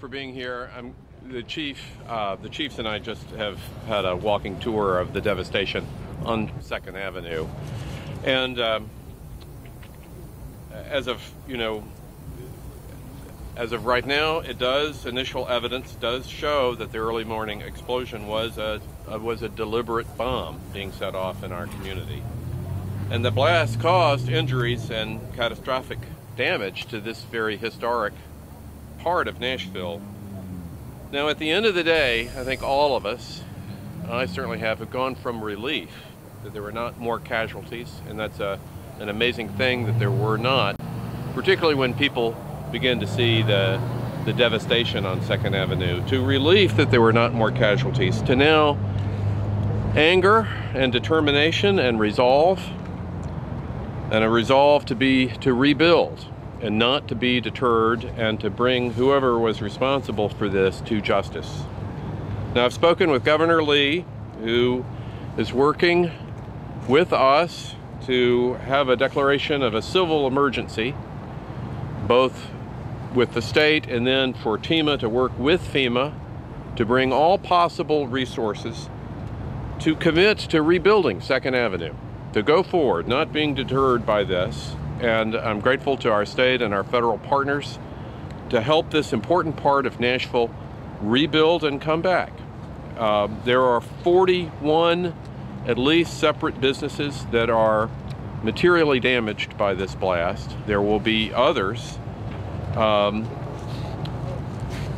for being here. The chiefs and I just have had a walking tour of the devastation on 2nd Avenue. And as of right now, initial evidence does show that the early morning explosion was a deliberate bomb being set off in our community. And the blast caused injuries and catastrophic damage to this very historic part of Nashville. Now, at the end of the day, I think all of us, I certainly have gone from relief that there were not more casualties, and that's an amazing thing that there were not, particularly when people begin to see the devastation on 2nd Avenue, to relief that there were not more casualties, to now anger and determination and resolve, and a resolve to rebuild and not to be deterred, and to bring whoever was responsible for this to justice. Now, I've spoken with Governor Lee, who is working with us to have a declaration of a civil emergency, both with the state and then for TEMA to work with FEMA to bring all possible resources to commit to rebuilding 2nd Avenue, to go forward, not being deterred by this. And I'm grateful to our state and our federal partners to help this important part of Nashville rebuild and come back. There are 41 at least separate businesses that are materially damaged by this blast. There will be others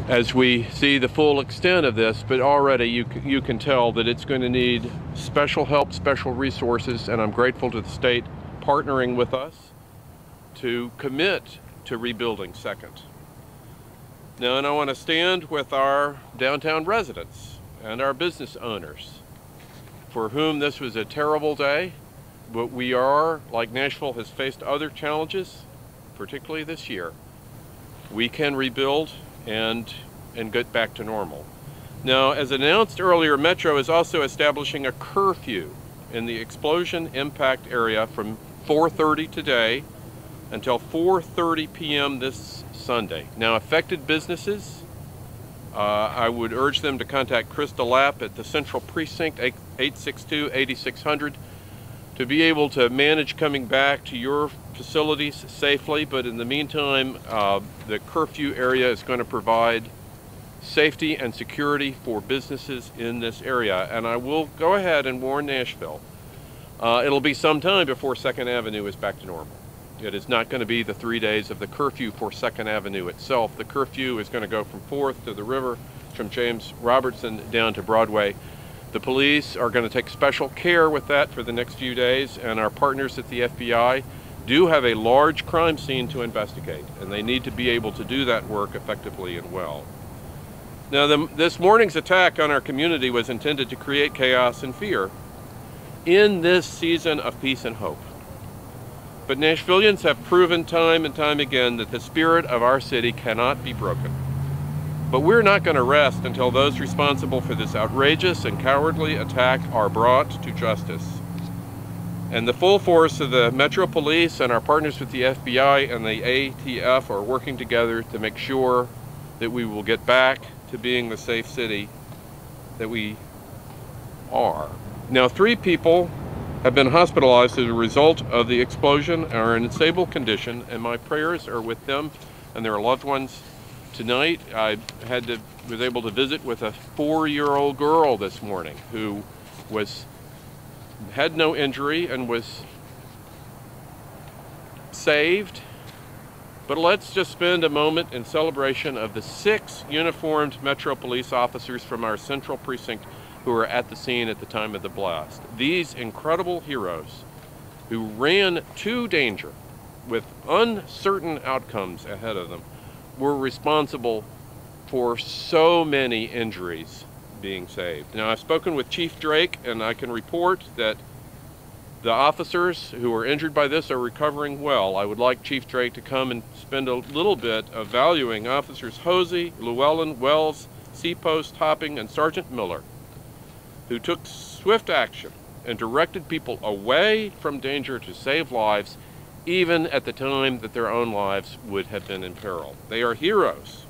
as we see the full extent of this, but already you can tell that it's going to need special help, special resources, and I'm grateful to the state partnering with us to commit to rebuilding 2nd. Now, and I want to stand with our downtown residents and our business owners for whom this was a terrible day, but we are, like Nashville has faced other challenges, particularly this year, we can rebuild and get back to normal. Now, as announced earlier, Metro is also establishing a curfew in the explosion impact area from 4:30 today until 4:30 p.m. this Sunday. Now, affected businesses, I would urge them to contact Chris DeLapp at the Central Precinct, 862-8600, to be able to manage coming back to your facilities safely. But in the meantime, the curfew area is going to provide safety and security for businesses in this area. And I will go ahead and warn Nashville, it'll be some time before 2nd Avenue is back to normal. It is not going to be the 3 days of the curfew for 2nd Avenue itself. The curfew is going to go from 4th to the river, from James Robertson down to Broadway. The police are going to take special care with that for the next few days, and our partners at the FBI do have a large crime scene to investigate, and they need to be able to do that work effectively and well. Now, this morning's attack on our community was intended to create chaos and fear in this season of peace and hope. But Nashvillians have proven time and time again that the spirit of our city cannot be broken. But we're not going to rest until those responsible for this outrageous and cowardly attack are brought to justice. And the full force of the Metro Police and our partners with the FBI and the ATF are working together to make sure that we will get back to being the safe city that we are. Now, 3 people have been hospitalized as a result of the explosion and are in a stable condition, and my prayers are with them and their loved ones. Tonight, I was able to visit with a 4-year-old girl this morning who had no injury and was saved. But let's just spend a moment in celebration of the 6 uniformed Metro Police officers from our Central Precinct who were at the scene at the time of the blast. These incredible heroes who ran to danger with uncertain outcomes ahead of them were responsible for so many injuries being saved. Now, I've spoken with Chief Drake, and I can report that the officers who were injured by this are recovering well. I would like Chief Drake to come and spend a little bit of valuing Officers Hosey, Llewellyn, Wells, Seapost, Topping, and Sergeant Miller, who took swift action and directed people away from danger to save lives, even at the time that their own lives would have been in peril. They are heroes.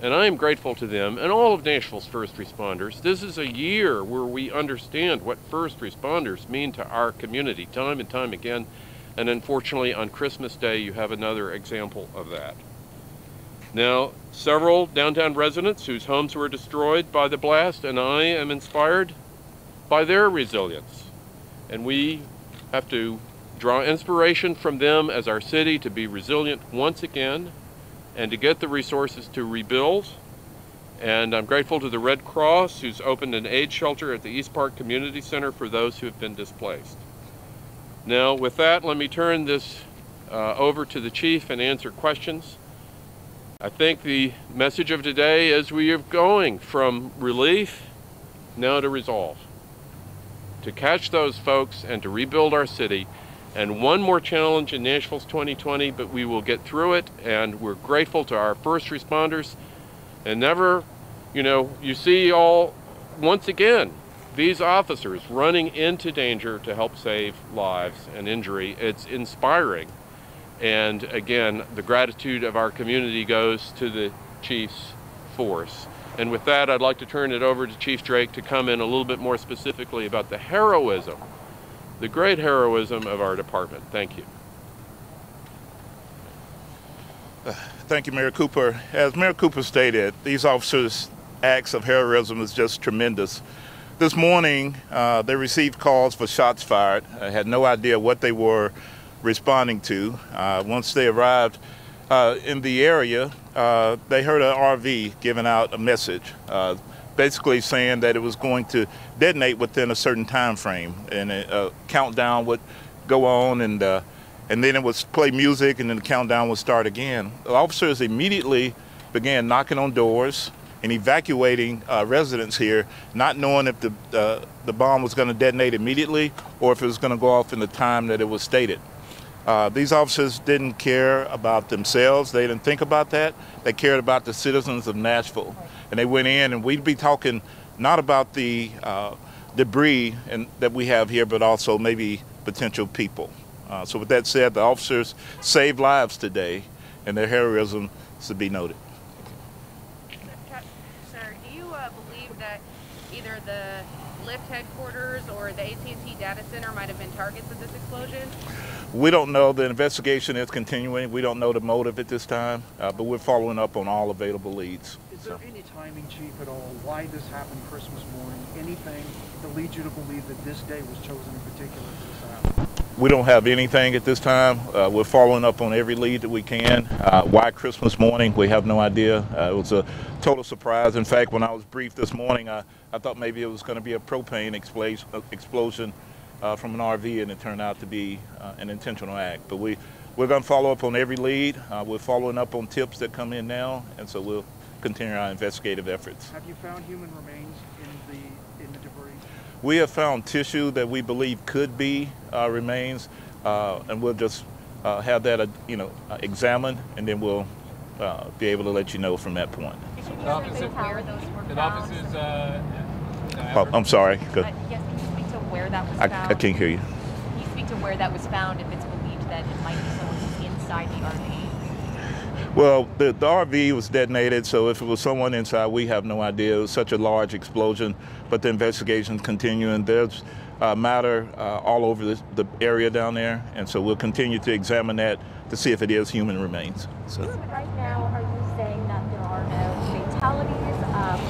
And I am grateful to them and all of Nashville's first responders. This is a year where we understand what first responders mean to our community time and time again. And unfortunately, on Christmas Day, you have another example of that. Now, several downtown residents whose homes were destroyed by the blast, and I am inspired by their resilience. And we have to draw inspiration from them as our city to be resilient once again and to get the resources to rebuild. And I'm grateful to the Red Cross, who's opened an aid shelter at the East Park Community Center for those who have been displaced. Now, with that, let me turn this over to the Chief and answer questions. I think the message of today is we are going from relief now to resolve, to catch those folks and to rebuild our city. And one more challenge in Nashville's 2020, but we will get through it, and we're grateful to our first responders. And never, you see once again, these officers running into danger to help save lives and injury. It's inspiring. And again, the gratitude of our community goes to the Chief's force. And with that, I'd like to turn it over to Chief Drake to comment a little bit more specifically about the heroism, the great heroism of our department. Thank you. Thank you, Mayor Cooper. As Mayor Cooper stated, these officers' acts of heroism is just tremendous. This morning, they received calls for shots fired. I had no idea what they were responding to. Once they arrived in the area, they heard an RV giving out a message, basically saying that it was going to detonate within a certain time frame, and a countdown would go on, and then it would play music, and then the countdown would start again. The officers immediately began knocking on doors and evacuating residents here, not knowing if the bomb was going to detonate immediately or if it was going to go off in the time that it was stated. These officers didn't care about themselves. They didn't think about that. They cared about the citizens of Nashville. And they went in, and we'd be talking not about the debris that we have here, but also maybe potential people. So with that said, the officers saved lives today, and their heroism is to be noted. Sir, do you believe that either the Lyft headquarters or the AT&T data center might have been targets of this explosion? We don't know. The investigation is continuing. We don't know the motive at this time, but we're following up on all available leads. Is there any timing, Chief, at all, why this happened Christmas morning? Anything that leads you to believe that this day was chosen in particular for this to happen? We don't have anything at this time. We're following up on every lead that we can. Why Christmas morning? We have no idea. It was a total surprise. In fact, when I was briefed this morning, I thought maybe it was going to be a propane explosion from an RV, and it turned out to be an intentional act. But we're going to follow up on every lead. We're following up on tips that come in now, and so we'll continue our investigative efforts. Have you found human remains in the debris? We have found tissue that we believe could be remains, and we'll just have that examined, and then we'll be able to let you know from that point. I'm sorry. Go. Yes, can you speak to where that was found? I can't hear you. Can you speak to where that was found, if it's believed that it might be someone who's inside the RV? Well, the RV was detonated, so if it was someone inside, we have no idea. It was such a large explosion, but the investigation's continuing. There's matter all over the area down there, and so we'll continue to examine that to see if it is human remains. So. Right now, are you saying that there are no fatalities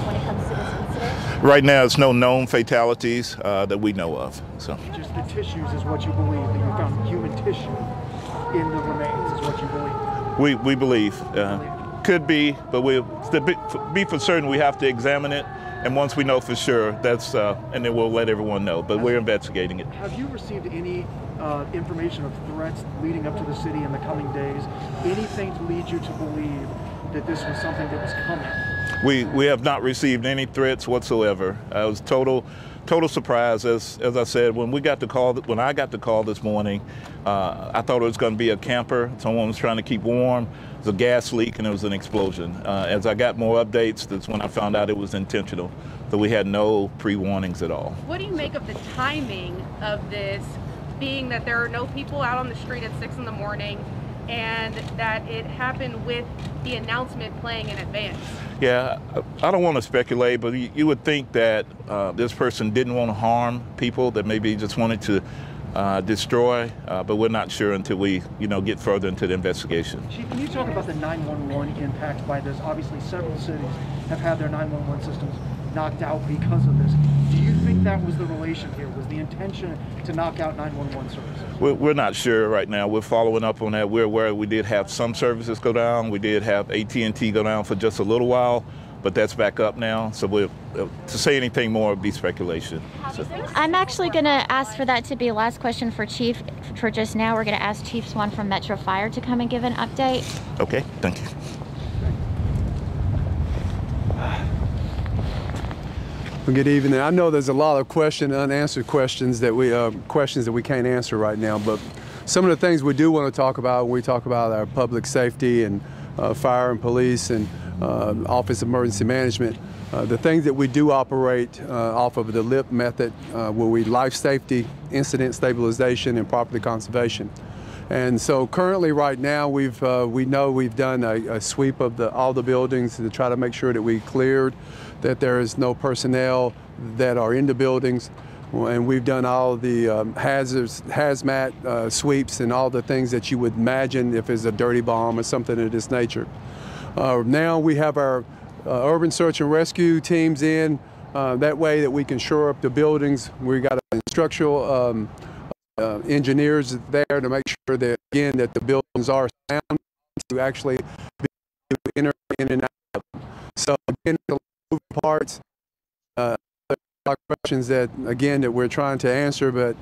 when it comes to this incident? Right now, it's no known fatalities that we know of. So. Just the tissues is what you believe, that you found human tissue in the remains is what you believe? We believe. Could be, but to be for certain, we have to examine it. And once we know for sure, and then we'll let everyone know. But we're investigating it. Have you received any information of threats leading up to the city in the coming days? Anything to lead you to believe that this was something that was coming? We have not received any threats whatsoever. It was total surprise. As I said, when I got the call this morning, I thought it was going to be a camper. Someone was trying to keep warm. It was a gas leak, and it was an explosion. As I got more updates, that's when I found out it was intentional. So we had no pre-warnings at all. What do you make of the timing of this, being that there are no people out on the street at 6 in the morning? and that it happened with the announcement playing in advance. Yeah, I don't want to speculate, but you would think that this person didn't want to harm people, that maybe just wanted to destroy, but we're not sure until we, get further into the investigation. Chief, can you talk about the 911 impact by this? Obviously, several cities have had their 911 systems knocked out because of this. Do you think that was the relation here? Was the intention to knock out 911 services? We're not sure right now. We're following up on that. We're aware we did have some services go down. We did have AT&T go down for just a little while, but that's back up now. So to say anything more would be speculation. So. I'm actually going to ask for that to be a last question for Chief. For just now, we're going to ask Chief Swann from Metro Fire to come and give an update. Okay, thank you. Well, good evening. I know there's a lot of unanswered questions that we can't answer right now, but some of the things we do want to talk about when we talk about our public safety and fire and police and Office of Emergency Management, the things that we do operate off of the LIP method, where we life safety, incident stabilization, and property conservation. And so currently right now we know we've done a sweep of all the buildings to try to make sure that we cleared, that there is no personnel that are in the buildings. And we've done all the hazmat sweeps and all the things that you would imagine if it's a dirty bomb or something of this nature. Now we have our urban search and rescue teams in, that way that we can shore up the buildings. We got structural engineers there to make sure that, again, that the buildings are sound to actually be able to enter in and out. So again, the moving parts, questions that, again, that we're trying to answer, but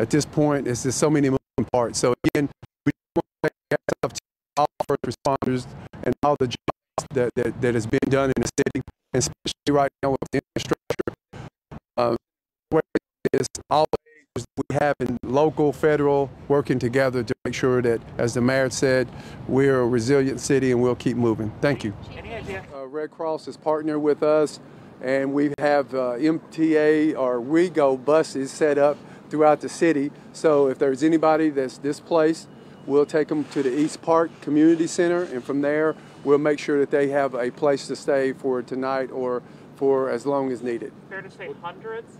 at this point, it's just so many moving parts. So again, we want to take off to all first responders and all the jobs that has been done in the city, and especially right now with the infrastructure. Where it's always we have in local, federal, working together to make sure that, as the mayor said, we're a resilient city and we'll keep moving. Thank you. Red Cross is partnered with us, and we have MTA or REGO buses set up throughout the city. So if there's anybody that's displaced, we'll take them to the East Park Community Center, and from there we'll make sure that they have a place to stay for tonight or for as long as needed. Fair to say hundreds?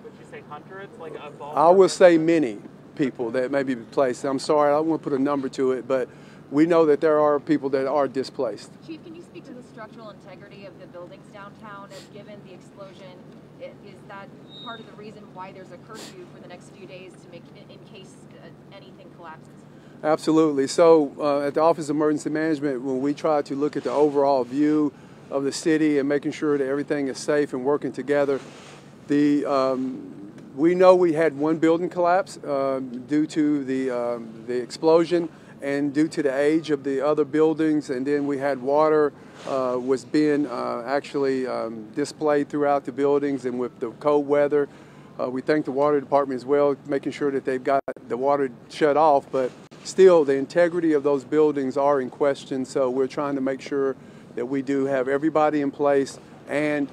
Would you say hundreds? Like a ballpark? I will say many people that may be displaced. I'm sorry, I don't want to put a number to it, but we know that there are people that are displaced. Chief, can you speak to the structural integrity of the buildings downtown? And given the explosion, is that part of the reason why there's a curfew for the next few days to make, in case anything collapses? Absolutely. So at the Office of Emergency Management, when we try to look at the overall view of the city and making sure that everything is safe and working together, we know we had one building collapse due to the explosion and due to the age of the other buildings, and then we had water was being actually displayed throughout the buildings, and with the cold weather, we thank the water department as well, making sure that they've got the water shut off, but still the integrity of those buildings are in question, so we're trying to make sure that we do have everybody in place and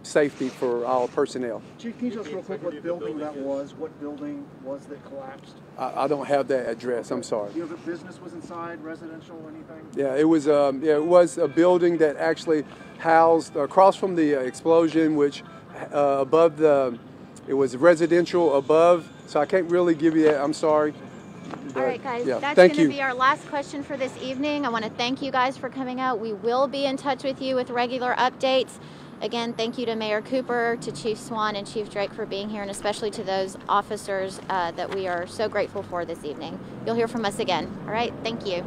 safety for our personnel. Chief, can you tell us real quick what building that was? What building was that collapsed? I don't have that address. I'm sorry. Do you know if a business was inside, residential, or anything? Yeah, it was. It was a building that actually housed across from the explosion, which above the. It was residential above, so I can't really give you that. I'm sorry. All right, guys, yeah, that's going to you. be our last question for this evening. I want to thank you guys for coming out. We will be in touch with you with regular updates. Again, thank you to Mayor Cooper, to Chief Swann, and Chief Drake for being here, and especially to those officers that we are so grateful for this evening. You'll hear from us again. All right, thank you.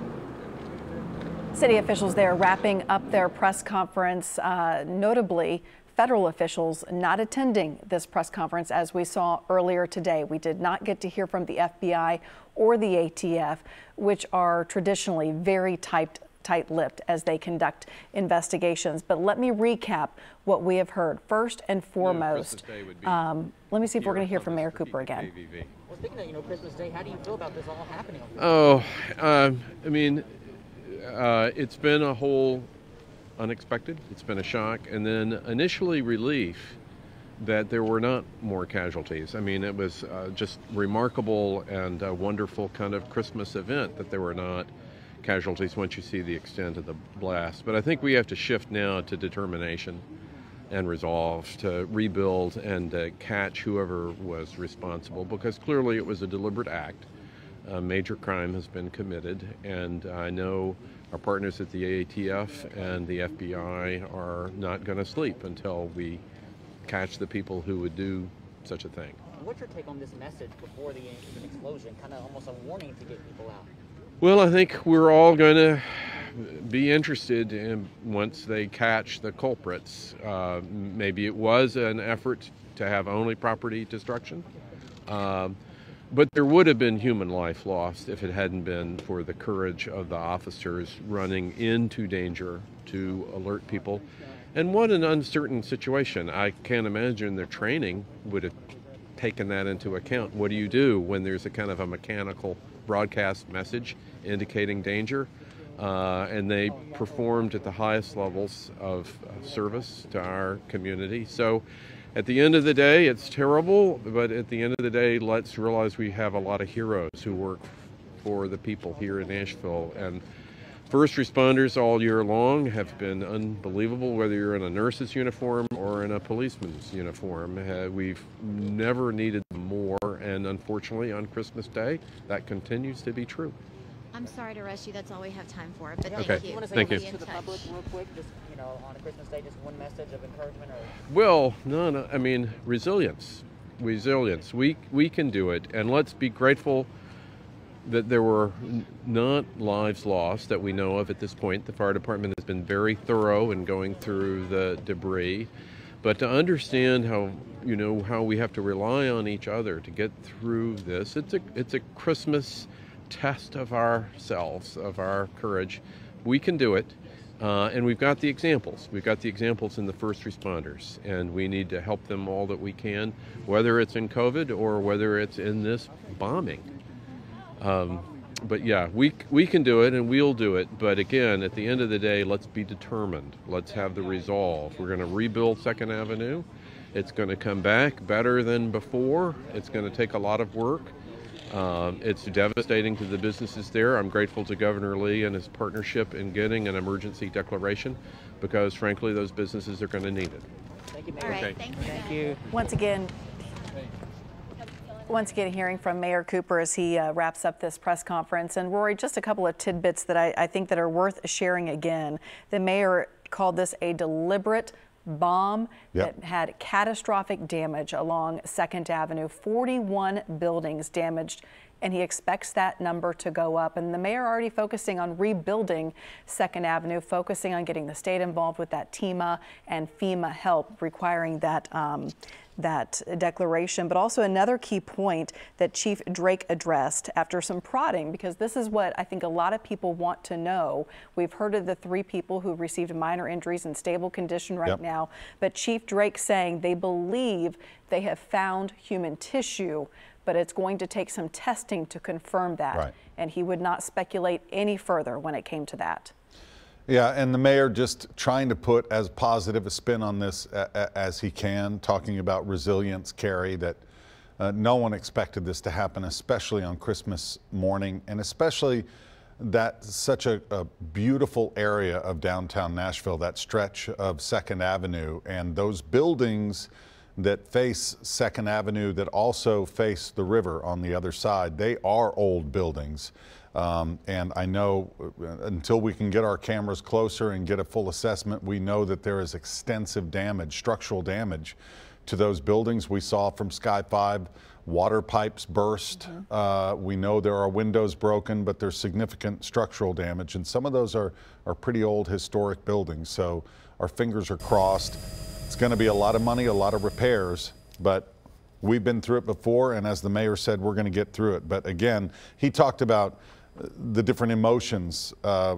City officials there wrapping up their press conference, notably federal officials not attending this press conference as we saw earlier today. We did not get to hear from the FBI or the ATF, which are traditionally very tight-lipped as they conduct investigations. But let me recap what we have heard. First and foremost, let me see if we're going to hear from Mayor Cooper again. Well, speaking of, Christmas Day, how do you feel about this all happening? Oh, I mean, it's been a whole unexpected. It's been a shock, and then initially relief that there were not more casualties. I mean, it was just remarkable and a wonderful kind of Christmas event that there were not casualties once you see the extent of the blast. But I think we have to shift now to determination and resolve to rebuild and catch whoever was responsible, because clearly it was a deliberate act. A major crime has been committed, and I know our partners at the ATF and the FBI are not going to sleep until we catch the people who would do such a thing. What's your take on this message before the explosion? Kind of almost a warning to get people out. Well, I think we're all going to be interested in once they catch the culprits. Maybe it was an effort to have only property destruction, but there would have been human life lost if it hadn't been for the courage of the officers running into danger to alert people. And what an uncertain situation. I can't imagine their training would have taken that into account. What do you do when there's a kind of a mechanical broadcast message indicating danger? And they performed at the highest levels of service to our community. So at the end of the day, it's terrible, but at the end of the day, let's realize we have a lot of heroes who work for the people here in Nashville. And first responders all year long have been unbelievable, whether you're in a nurse's uniform or in a policeman's uniform. We've never needed them more, and unfortunately on Christmas Day, that continues to be true. I'm sorry to rush you, that's all we have time for, but thank okay. you. You want to say thank you. to the public real quick, just, you know, on a Christmas Day, just one message of encouragement? Or? Well, no, I mean, resilience. We can do it, and let's be grateful that there were not lives lost that we know of at this point. The fire department has been very thorough in going through the debris, but to understand how we have to rely on each other to get through this, it's a Christmas test of ourselves, of our courage. We can do it, and we've got the examples. We've got the examples in the first responders, and we need to help them all that we can, whether it's in COVID or whether it's in this bombing. But yeah, we can do it, and we'll do it. But again, at the end of the day, let's be determined. Let's have the resolve. We're going to rebuild 2nd Avenue. It's going to come back better than before. It's going to take a lot of work. It's devastating to the businesses there. I'm grateful to Governor Lee and his partnership in getting an emergency declaration, because frankly, those businesses are going to need it. Thank you, Mayor. All right, Okay. thank you. Once again, hearing from Mayor Cooper as he wraps up this press conference. And Rory, just a couple of tidbits that I think that are worth sharing again. The mayor called this a deliberate bomb that had catastrophic damage along 2nd Avenue, 41 buildings damaged, and he expects that number to go up. And the mayor already focusing on rebuilding 2nd Avenue, focusing on getting the state involved with that TEMA and FEMA help, requiring that that declaration. But also another key point that Chief Drake addressed after some prodding, because this is what I think a lot of people want to know. We've heard of the 3 people who received minor injuries in stable condition right now, but Chief Drake saying they believe they have found human tissue, but it's going to take some testing to confirm that. And he would not speculate any further when it came to that. Yeah, and the mayor just trying to put as positive a spin on this as he can, talking about resilience, Carrie, that no one expected this to happen, especially on Christmas morning, and especially that such a beautiful area of downtown Nashville, that stretch of 2nd Avenue, and those buildings that face 2nd Avenue that also face the river on the other side. They are old buildings. And I know until we can get our cameras closer and get a full assessment, we know that there is extensive damage, structural damage to those buildings. We saw from Sky 5, water pipes burst. We know there are windows broken, but there's significant structural damage. And some of those are pretty old historic buildings. So our fingers are crossed. It's going to be a lot of money, a lot of repairs, but we've been through it before. And as the mayor said, we're going to get through it. But again, he talked about the different emotions,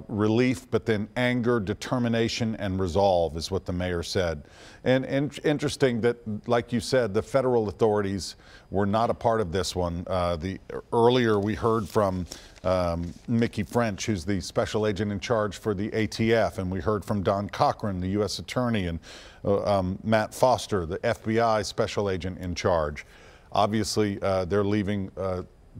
relief, but then anger, determination, and resolve is what the mayor said. And interesting that, like you said, the federal authorities were not a part of this one. Earlier we heard from Mickey French, who's the special agent in charge for the ATF, and we heard from Don Cochran, the U.S. attorney, and Matt Foster, the FBI special agent in charge. Obviously, they're leaving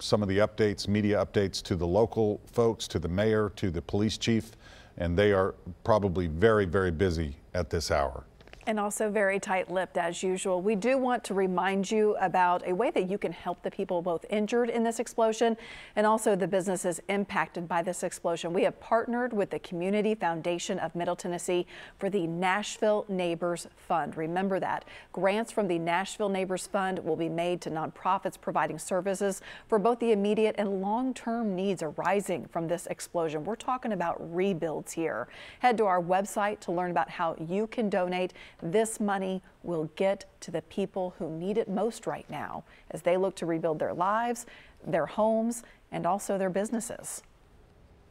some of the updates, media updates, to the local folks, to the mayor, to the police chief, and they are probably very, very busy at this hour. And also very tight-lipped as usual. We do want to remind you about a way that you can help the people both injured in this explosion and also the businesses impacted by this explosion. We have partnered with the Community Foundation of Middle Tennessee for the Nashville Neighbors Fund. Remember that. Grants from the Nashville Neighbors Fund will be made to nonprofits providing services for both the immediate and long-term needs arising from this explosion. We're talking about rebuilds here. Head to our website to learn about how you can donate. This money will get to the people who need it most right now as they look to rebuild their lives, their homes, and also their businesses.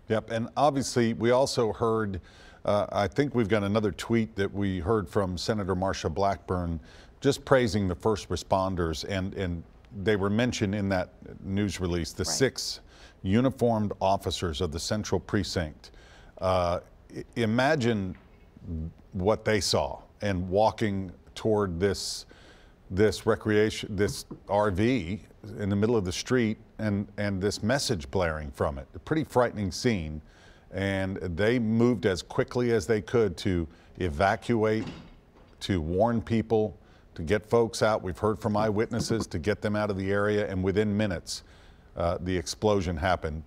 Yep, and obviously we also heard, I think we've got another tweet that we heard from Senator Marsha Blackburn just praising the first responders, and they were mentioned in that news release, the 6 uniformed officers of the Central Precinct. Imagine what they saw and walking toward this RV in the middle of the street and this message blaring from it. A pretty frightening scene. And they moved as quickly as they could to evacuate, to warn people, to get folks out. We've heard from eyewitnesses to get them out of the area, and within minutes, the explosion happened.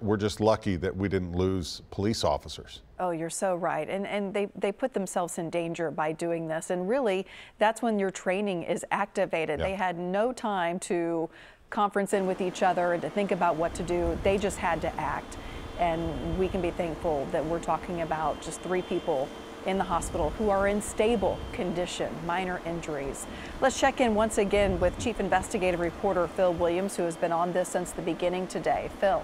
We're just lucky that we didn't lose police officers. Oh, you're so right. And they put themselves in danger by doing this. And really, that's when your training is activated. They had no time to conference in with each other and to think about what to do. They just had to act. And we can be thankful that we're talking about just 3 people in the hospital who are in stable condition, minor injuries. Let's check in once again with Chief Investigative Reporter Phil Williams, who has been on this since the beginning today. Phil.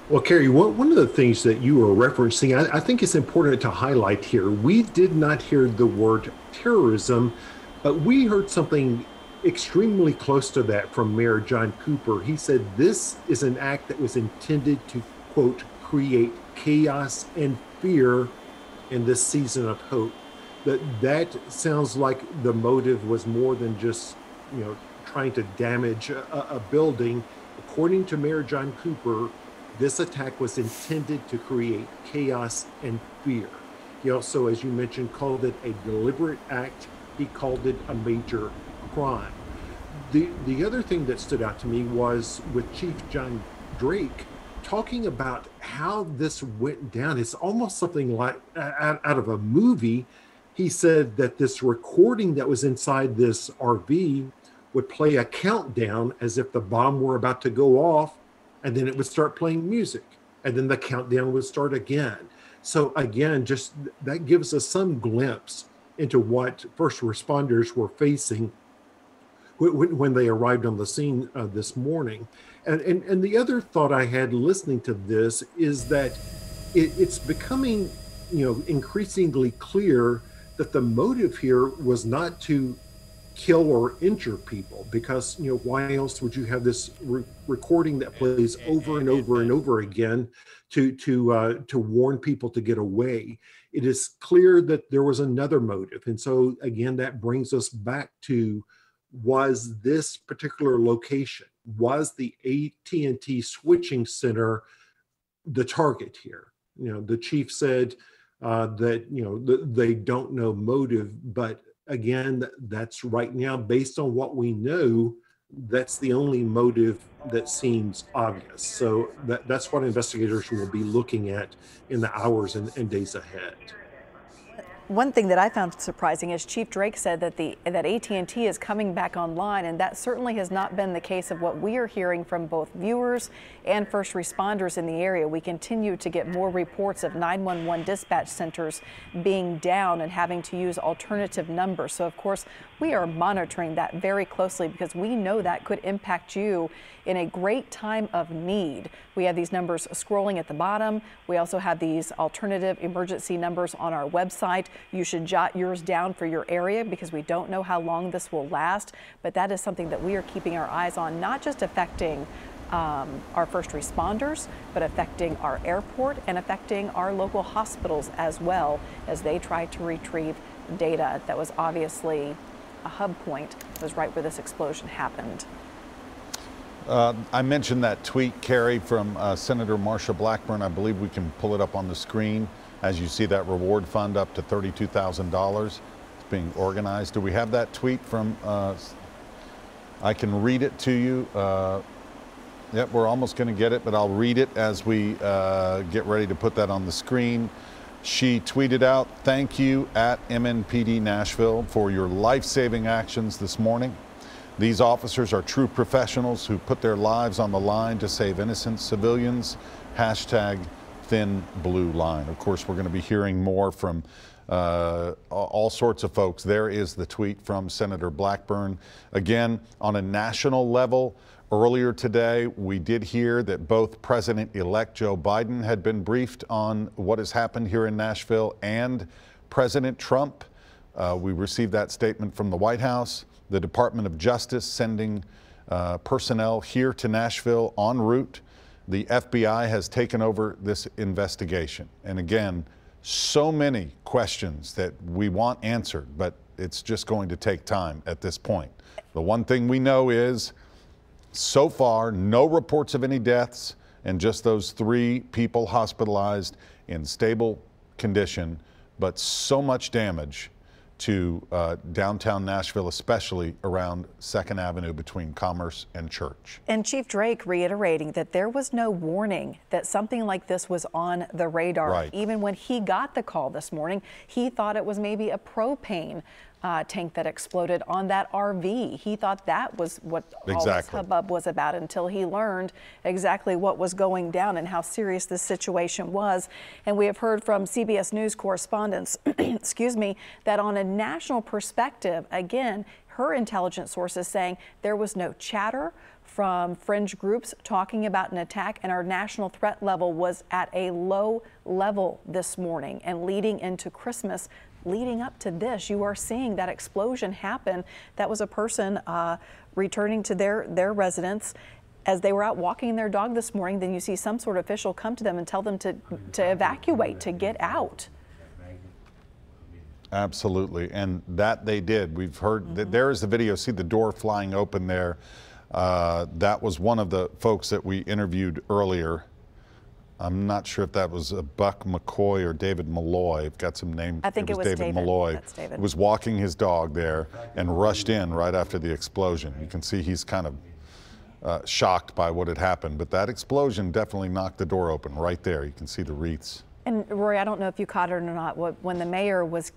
Well, Carrie, one of the things that you were referencing, I think it's important to highlight here. We did not hear the word terrorism, but we heard something extremely close to that from Mayor John Cooper. He said this is an act that was intended to, quote, create chaos and fear in this season of hope. That sounds like the motive was more than just, trying to damage a building. According to Mayor John Cooper, this attack was intended to create chaos and fear. He also, as you mentioned, called it a deliberate act. He called it a major crime. The other thing that stood out to me was with Chief John Drake talking about how this went down. It's almost something like out of a movie. He said that this recording that was inside this RV would play a countdown as if the bomb were about to go off, and then it would start playing music, and then the countdown would start again. So again, just that gives us some glimpse into what first responders were facing when they arrived on the scene this morning. And the other thought I had listening to this is that it's becoming, increasingly clear that the motive here was not to kill or injure people, because why else would you have this recording that plays over and over and over again to warn people to get away? It is clear that there was another motive. And so again, that brings us back to, was this particular location, was the AT&T switching center the target here? The chief said that they don't know motive, but again, that's right now, based on what we know, that's the only motive that seems obvious. So that's what investigators will be looking at in the hours and days ahead. One thing that I found surprising is Chief Drake said that that AT&T is coming back online, and that certainly has not been the case of what we are hearing from both viewers and first responders in the area. We continue to get more reports of 911 dispatch centers being down and having to use alternative numbers. So of course we are monitoring that very closely because we know that could impact you in a great time of need. We have these numbers scrolling at the bottom. We also have these alternative emergency numbers on our website. You should jot yours down for your area because we don't know how long this will last, but that is something that we are keeping our eyes on, not just affecting our first responders, but affecting our airport and affecting our local hospitals as well as they try to retrieve data that was obviously a hub point. It was right where this explosion happened. I mentioned that tweet, Carrie, from Senator Marsha Blackburn. I believe we can pull it up on the screen. As you see, that reward fund up to $32,000 is being organized. Do we have that tweet from, I can read it to you. Yep, we're almost going to get it, but I'll read it as we get ready to put that on the screen. She tweeted out, "Thank you at MNPD Nashville for your life-saving actions this morning. These officers are true professionals who put their lives on the line to save innocent civilians. Hashtag Thin Blue Line." Of course, we're going to be hearing more from all sorts of folks. There is the tweet from Senator Blackburn. Again, on a national level, earlier today, we did hear that both President-elect Joe Biden had been briefed on what has happened here in Nashville and President Trump. We received that statement from the White House. The Department of Justice sending personnel here to Nashville en route. The FBI has taken over this investigation. And again, so many questions that we want answered, but it's just going to take time at this point. The one thing we know is, so far, no reports of any deaths, and just those 3 people hospitalized in stable condition, but so much damage to downtown Nashville, especially around 2nd Avenue between Commerce and Church. And Chief Drake reiterating that there was no warning that something like this was on the radar. Right. Even when he got the call this morning, he thought it was maybe a propane tank that exploded on that RV. He thought that was what all this hubbub was about until he learned exactly what was going down and how serious this situation was. And we have heard from CBS News correspondents, excuse me, that on a national perspective, again, her intelligence sources saying there was no chatter from fringe groups talking about an attack, and our national threat level was at a low level this morning. And leading into Christmas, leading up to this, you are seeing that explosion happen. That was a person returning to their residence as they were out walking their dog this morning. Then you see some sort of official come to them and tell them to evacuate, to get out. Absolutely, and that they did. We've heard that there is the video. See the door flying open there. That was one of the folks that we interviewed earlier. I'm not sure if that was Buck McCoy or David Malloy. I've got some name. I think it was David Malloy. That's David. Was walking his dog there and rushed in right after the explosion. You can see he's kind of shocked by what had happened, but that explosion definitely knocked the door open right there. You can see the wreaths. And Rory, I don't know if you caught it or not, when the mayor was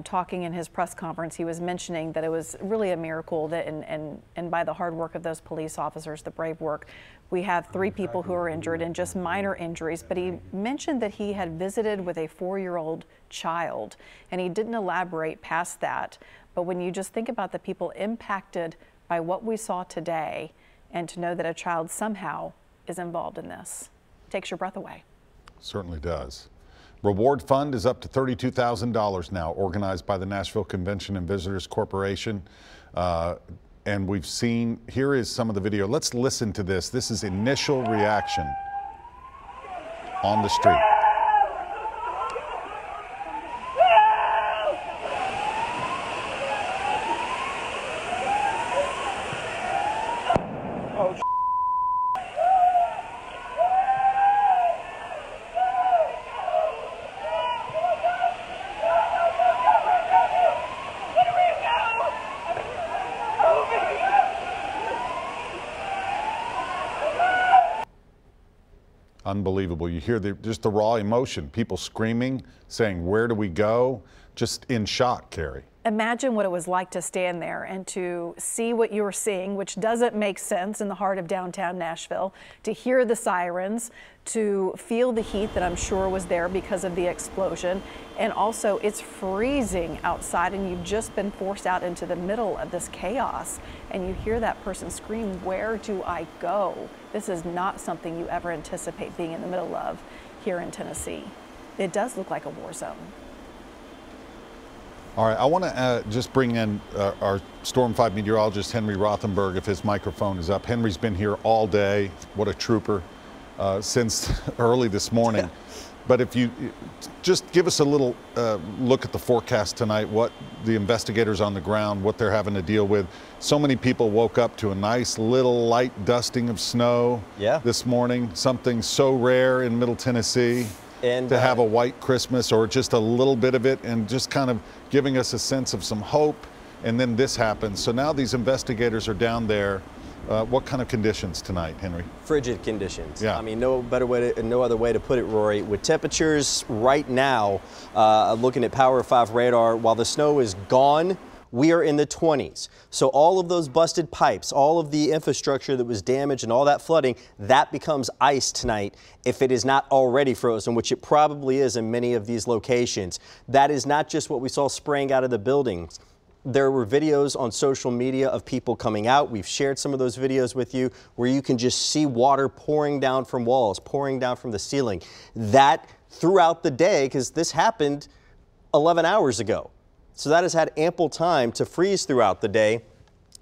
talking in his press conference, he was mentioning that it was really a miracle that, and by the hard work of those police officers, the brave work, we have 3 people who are injured and just minor injuries. But he mentioned that he had visited with a 4-year-old child, and he didn't elaborate past that. But when you just think about the people impacted by what we saw today, and to know that a child somehow is involved in this, takes your breath away. Certainly does. Reward fund is up to $32,000 now, organized by the Nashville Convention and Visitors Corporation. And we've seen, here is some of the video. Let's listen to this. This is initial reaction on the street. unbelievable. You hear just the raw emotion, people screaming, saying, where do we go? Just in shock, Carrie. Imagine what it was like to stand there and to see what you were seeing, which doesn't make sense in the heart of downtown Nashville, to hear the sirens, to feel the heat that I'm sure was there because of the explosion. And also, it's freezing outside and you've just been forced out into the middle of this chaos. And you hear that person scream, where do I go? This is not something you ever anticipate being in the middle of here in Tennessee. It does look like a war zone. All right, I want to just bring in our Storm 5 meteorologist, Henry Rothenberg, if his microphone is up. Henry's been here all day. What a trooper since early this morning. But if you just give us a little look at the forecast tonight, what the investigators on the ground, what they're having to deal with. So many people woke up to a nice little light dusting of snow this morning, something so rare in Middle Tennessee. And to have a white Christmas or just a little bit of it, and just kind of giving us a sense of some hope. And then this happens. So now these investigators are down there. What kind of conditions tonight, Henry? Frigid conditions. Yeah. I mean, no other way to put it, Rory. With temperatures right now, looking at Power 5 radar, while the snow is gone, we are in the 20s. So all of those busted pipes, all of the infrastructure that was damaged and all that flooding, that becomes ice tonight if it is not already frozen, which it probably is in many of these locations. That is not just what we saw spraying out of the buildings. There were videos on social media of people coming out. We've shared some of those videos with you where you can just see water pouring down from walls, pouring down from the ceiling. That throughout the day, because this happened 11 hours ago. So that has had ample time to freeze throughout the day.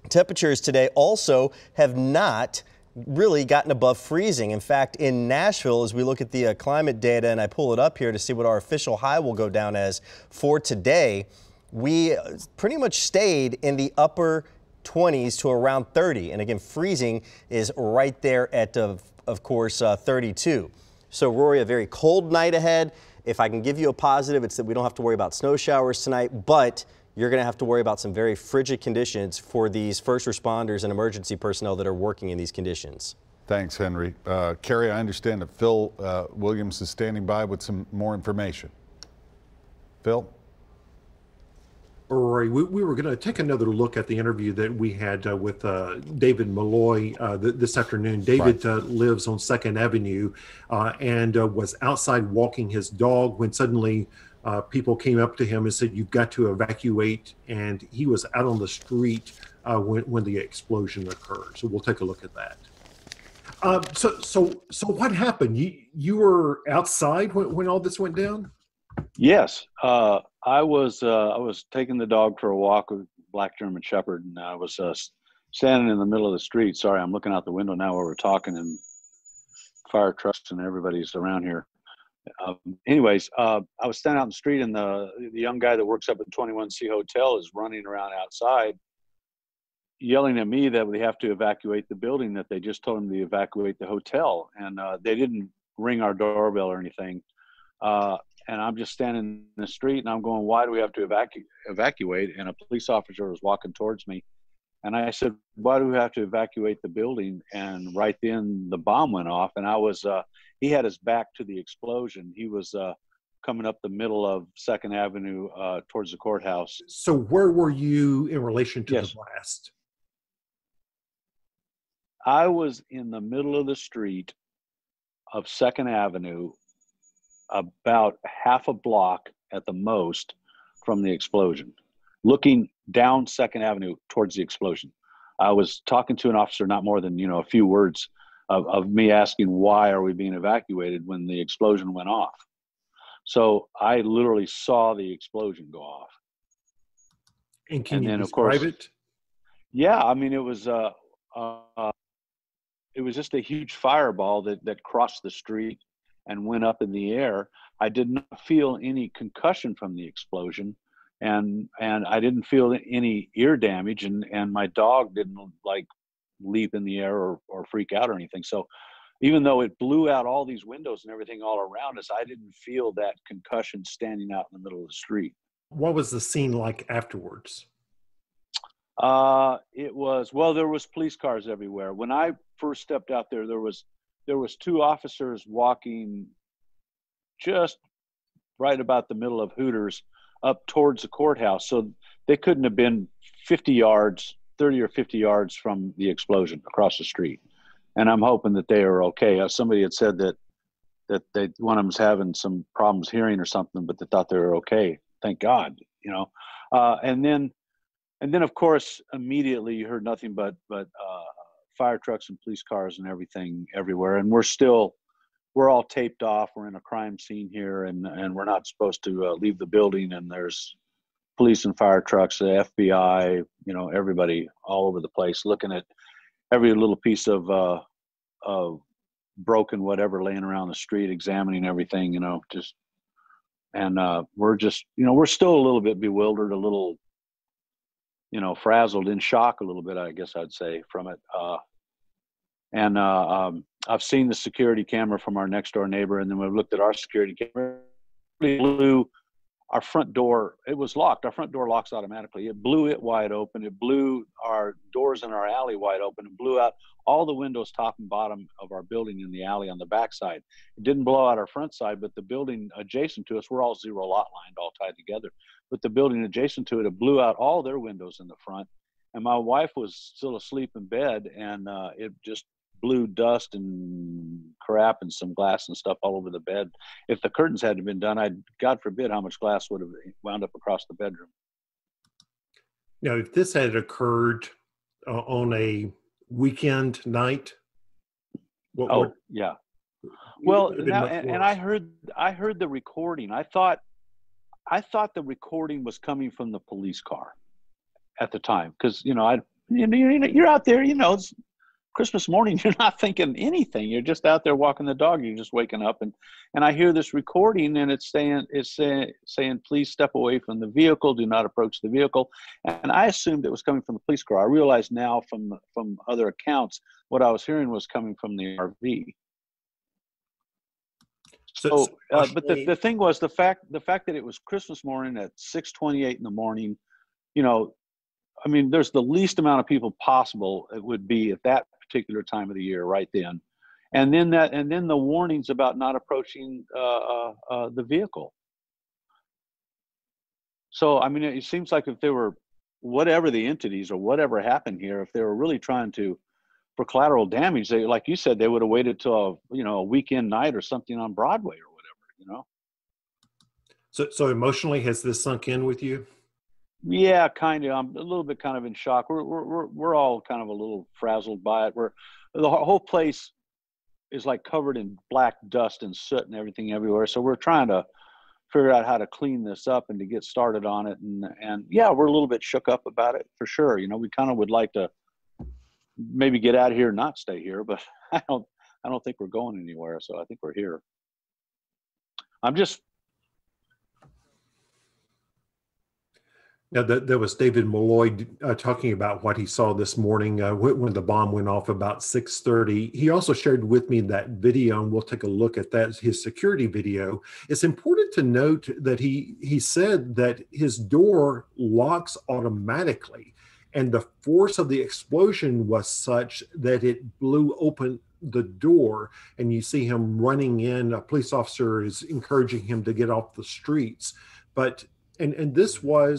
Temperatures today also have not really gotten above freezing. In fact, in Nashville, as we look at the climate data, and I pull it up here to see what our official high will go down as for today, we pretty much stayed in the upper 20s to around 30. And again, freezing is right there at, of course, 32. So, Rory, a very cold night ahead. If I can give you a positive, it's that we don't have to worry about snow showers tonight, but you're going to have to worry about some very frigid conditions for these first responders and emergency personnel that are working in these conditions. Thanks, Henry. Carrie, I understand that Phil Williams is standing by with some more information. Phil? Rory, we were going to take another look at the interview that we had with David Malloy this afternoon. David lives on 2nd Avenue and was outside walking his dog when suddenly people came up to him and said, "You've got to evacuate." And he was out on the street when the explosion occurred. So we'll take a look at that. So what happened? You were outside when all this went down? Yes, I was taking the dog for a walk with Black German Shepherd, and I was standing in the middle of the street. Sorry, I'm looking out the window now where we're talking, and fire trucks and everybody's around here. Anyways, I was standing out in the street, and the young guy that works up at 21C Hotel is running around outside, yelling at me that we have to evacuate the building, that they just told him to evacuate the hotel, and they didn't ring our doorbell or anything. And I'm just standing in the street, and I'm going, why do we have to evacuate? And a police officer was walking towards me. And I said, why do we have to evacuate the building? And right then the bomb went off, and he had his back to the explosion. He was coming up the middle of 2nd Avenue towards the courthouse. So where were you in relation to the blast? I was in the middle of the street of 2nd Avenue, about half a block at the most from the explosion, looking down 2nd Avenue towards the explosion. I was talking to an officer, not more than, a few words of me asking, why are we being evacuated when the explosion went off? So I literally saw the explosion go off. And can you describe it? Yeah, I mean, it was just a huge fireball that crossed the street and went up in the air. I did not feel any concussion from the explosion, and I didn't feel any ear damage, and my dog didn't leap in the air or freak out or anything. So even though it blew out all these windows and everything all around us, I didn't feel that concussion standing out in the middle of the street. What was the scene like afterwards? There was police cars everywhere. When I first stepped out there, there was there was 2 officers walking just right about the middle of Hooters up towards the courthouse. So they couldn't have been 50 yards, 30 or 50 yards from the explosion across the street. And I'm hoping that they are okay. Somebody had said that one of them's having some problems hearing or something, but they thought they were okay. Thank God, you know. And then of course, immediately you heard nothing but fire trucks and police cars and everything everywhere. And we're all taped off. We're in a crime scene here, and we're not supposed to leave the building. And there's police and fire trucks, the FBI, you know, everybody all over the place, looking at every little piece of broken whatever laying around the street, examining everything, you know, just. And we're just, you know, we're still a little bit bewildered, a little, you know, frazzled, in shock a little bit, I guess I'd say, from it. And I've seen the security camera from our next door neighbor, and then we've looked at our security camera. It blew our front door. It was locked. Our front door locks automatically. It blew it wide open. It blew our doors in our alley wide open. It blew out all the windows top and bottom of our building in the alley on the back side. It didn't blow out our front side, but the building adjacent to us, we're all 0 lot lined, all tied together. But the building adjacent to it, it blew out all their windows in the front. And my wife was still asleep in bed, and it just blew dust and crap and some glass and stuff all over the bed. If the curtains hadn't been done, God forbid how much glass would have wound up across the bedroom. Now, if this had occurred on a weekend night, yeah. Well, now, and I heard the recording. I thought the recording was coming from the police car at the time, because you're out there, you know, it's Christmas morning, you're not thinking anything. You're just out there walking the dog. You're just waking up, and I hear this recording, and it's saying, please step away from the vehicle. Do not approach the vehicle. And I assumed it was coming from the police car. I realize now from other accounts, what I was hearing was coming from the RV. But the thing was the fact that it was Christmas morning at 6:28 in the morning, you know, I mean, there's the least amount of people possible it would be at that particular time of the year right then. And then the warnings about not approaching the vehicle. So, I mean, it seems like if they were, whatever the entities or whatever happened here, if they were really trying to, for collateral damage, they, like you said, they would have waited till a weekend night or something on Broadway or whatever, you know? So emotionally, has this sunk in with you? Yeah, kind of. I'm a little bit kind of in shock. We're all kind of a little frazzled by it. The whole place is like covered in black dust and soot and everything everywhere. So we're trying to figure out how to clean this up and to get started on it. And yeah, we're a little bit shook up about it for sure. You know, we kind of would like to maybe get out of here and not stay here, but I don't think we're going anywhere. So I think we're here. Now, there was David Malloy talking about what he saw this morning when the bomb went off about 6:30. He also shared with me that video, and we'll take a look at that, his security video. It's important to note that he said that his door locks automatically, and the force of the explosion was such that it blew open the door, and you see him running in. A police officer is encouraging him to get off the streets. But and this was